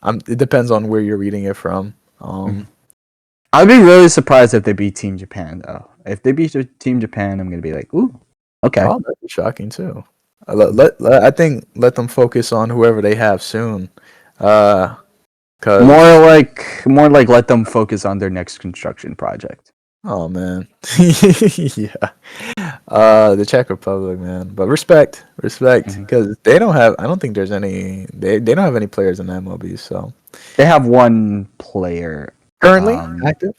um, it depends on where you're reading it from. I'd be really surprised if they beat Team Japan, though. If they beat Team Japan, I'm gonna be like, ooh, okay. Oh, that'd be shocking too. I think let them focus on whoever they have soon. Uh, cause More like let them focus on their next construction project. oh man, yeah. The Czech Republic, man. But respect, Hmm. because they don't have. I don't think there's any. They don't have any players in the MLB. So They have one player. currently Um, active.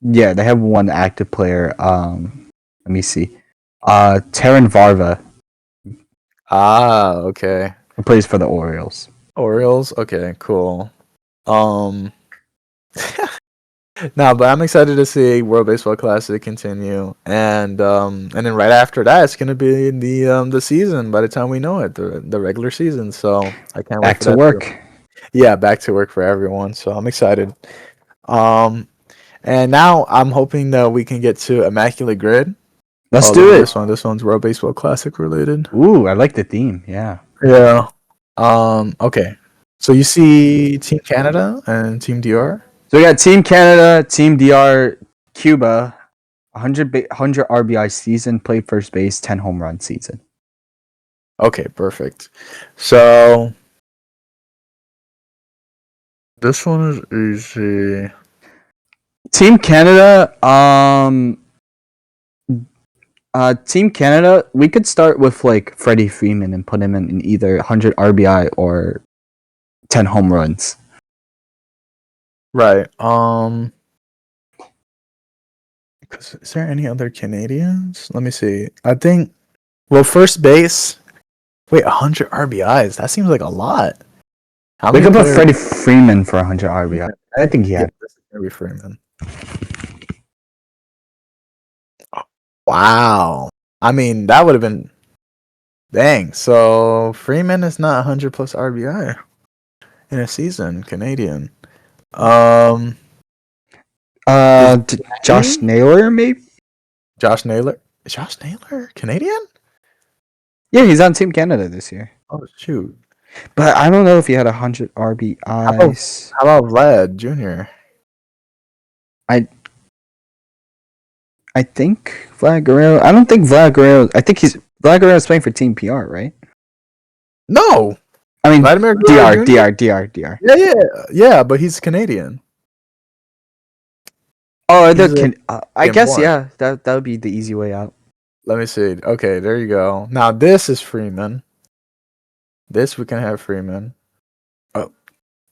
yeah, they have one active player. Let me see. Terran Varva, Ah, okay. who plays for the Orioles. Orioles. Okay, cool. Um, No, but I'm excited to see World Baseball Classic continue, and then right after that, it's gonna be the season. By the time we know it, the regular season. So I can't wait Back for to that too. work. Yeah, back to work for everyone. So I'm excited. Um, and now I'm hoping that we can get to Immaculate Grid. Let's Oh, look do at it. this one. This one's World Baseball Classic related. Ooh, I like the theme. Yeah. Yeah. Okay. So you see Team Canada and Team DR. So we got Team Canada, Team DR, Cuba, 100 RBI season, played first base, 10 home run season. Okay, perfect. So this one is easy. Team Canada, Team Canada, we could start with like Freddie Freeman and put him in either 100 RBI or 10 home runs. Right. Because is there any other Canadians? Let me see. I think. Well, first base. Wait, 100 RBIs. That seems like a lot. How We many could put players? Freddie Freeman for 100 RBI. I Right? think he Yeah, had. this is gonna be Freeman. Wow. I mean, that would have been dang. So Freeman is not 100 plus RBI in a season. Canadian. Um, is Josh Manny Naylor, maybe? Josh Naylor? Is Josh Naylor Canadian? Yeah, he's on Team Canada this year. Oh shoot. But I don't know if he had 100 How about RBIs. how about Vlad Jr.? I I think Vlad Guerrero. I don't think Vlad Guerrero. I think he's Vlad Guerrero's playing for Team PR, right? No, I mean Vladimir Guerrero DR, Jr. DR, DR, DR. Yeah, but he's Canadian. Oh, He's a I Canadian guess born. yeah. That would be the easy way out. Let me see. Okay, there you go. Now this is Freeman. This we can have Freeman. Oh,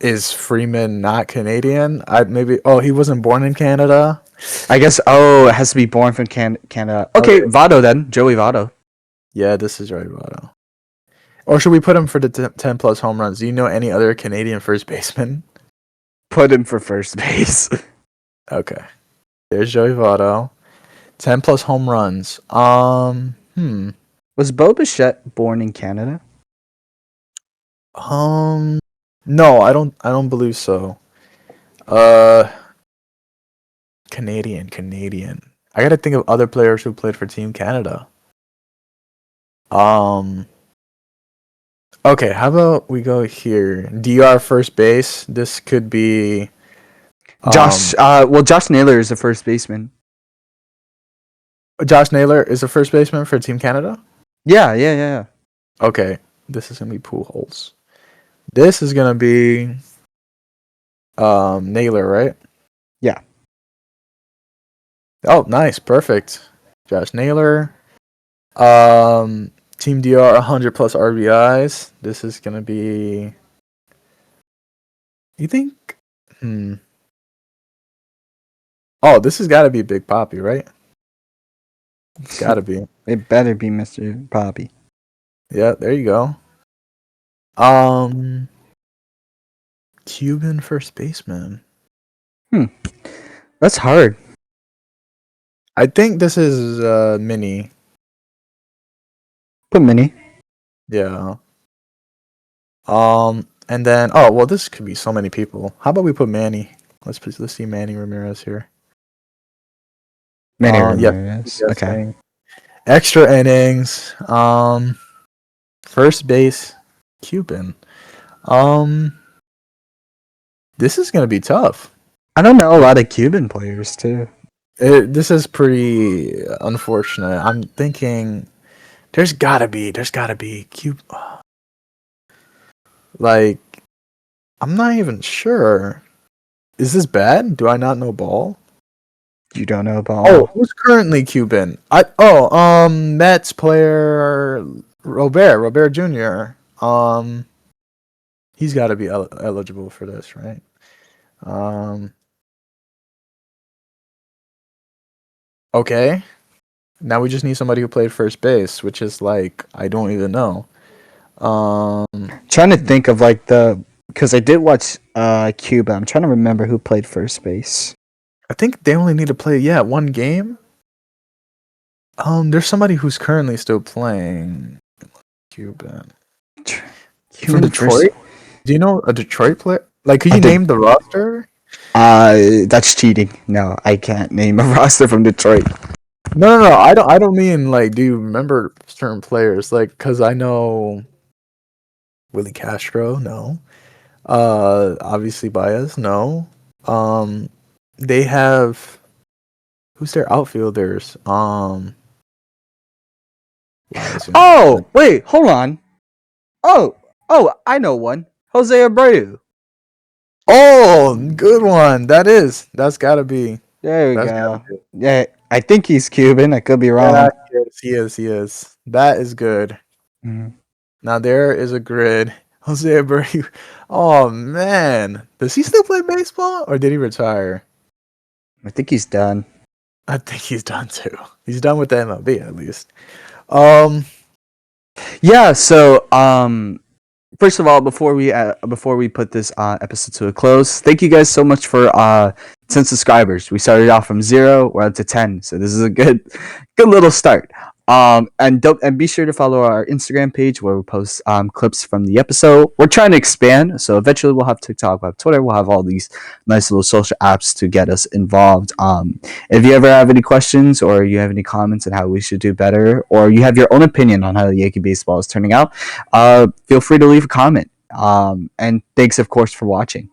is Freeman not Canadian? I maybe. Oh, he wasn't born in Canada. I guess. Oh, it has to be born from Canada. Okay, Okay. Votto then. Joey Votto. Yeah, this is right, Votto. Or should we put him for the 10 plus home runs? Do you know any other Canadian first baseman? Put him for first base. Okay, there's Joey Votto. 10 plus home runs. Was Bo Bichette born in Canada? Um, no, I don't believe so. Uh, Canadian. I gotta think of other players who played for Team Canada. Um, okay, how about we go here? DR first base. This could be Josh. um Well, Josh Naylor is the first baseman. Josh Naylor is a first baseman for Team Canada. Yeah. Okay, this is gonna be Pujols. This is gonna be Naylor, right? Yeah. Oh, nice, perfect. Josh Naylor. Um, Team DR 100 plus RBIs. This is gonna be. You think? Oh, this has got to be Big Poppy, right? It's got to be. It better be Mr. Poppy. Yeah, there you go. Um, Cuban first baseman. Hmm, that's hard. I think this is mini. Put mini. Yeah. And then well, this could be so many people. How about we put Manny? Let's see Manny Ramirez here. Manny Yeah, Ramirez. Okay. guessing extra innings. First base, Cuban. Um, this is gonna be tough. I don't know a lot of Cuban players too. This is pretty unfortunate. I'm thinking there's gotta be Cuban. Like, I'm not even sure. Is this bad? Do I not know ball? You don't know Oh, about. who's currently Cuban? Mets player Robert Jr. He's got to be eligible for this, right? Um, okay. Now we just need somebody who played first base, which is like I don't even know. Trying to think of like the because I did watch Cuba. I'm trying to remember who played first base. I think they only need to play one game. There's somebody who's currently still playing Cuban from Cuban first. Detroit. Do you know a Detroit player? Like, could I you did. name the roster? That's cheating. No, I can't name a roster from Detroit. No. I don't mean like. Do you remember certain players? Like, cause I know Willie Castro. No. Obviously Baez. No. Um, they have who's their outfielders? Wow, this is gonna be hard. Oh, wait, hold on. Oh, I know one. Jose Abreu. Oh, good one. That's gotta be. There we That's gotta go. be. Yeah, I think he's Cuban. I could be Yeah, wrong. he is. That is good. Mhm. Now there is a grid. Jose Abreu. Oh man, does he still play baseball or did he retire? I think he's done. I think he's done too. He's done with the MLB at least. Um, Yeah. So, first of all, before we put this episode to a close, thank you guys so much for 10 subscribers. We started off from 0, we're up to 10, so this is a good little start. And be sure to follow our Instagram page where we post clips from the episode. We're trying to expand, so eventually we'll have TikTok, we'll have Twitter, we'll have all these nice little social apps to get us involved. If you ever have any questions or you have any comments on how we should do better, or you have your own opinion on how the Yankee baseball is turning out, feel free to leave a comment. And thanks, of course, for watching.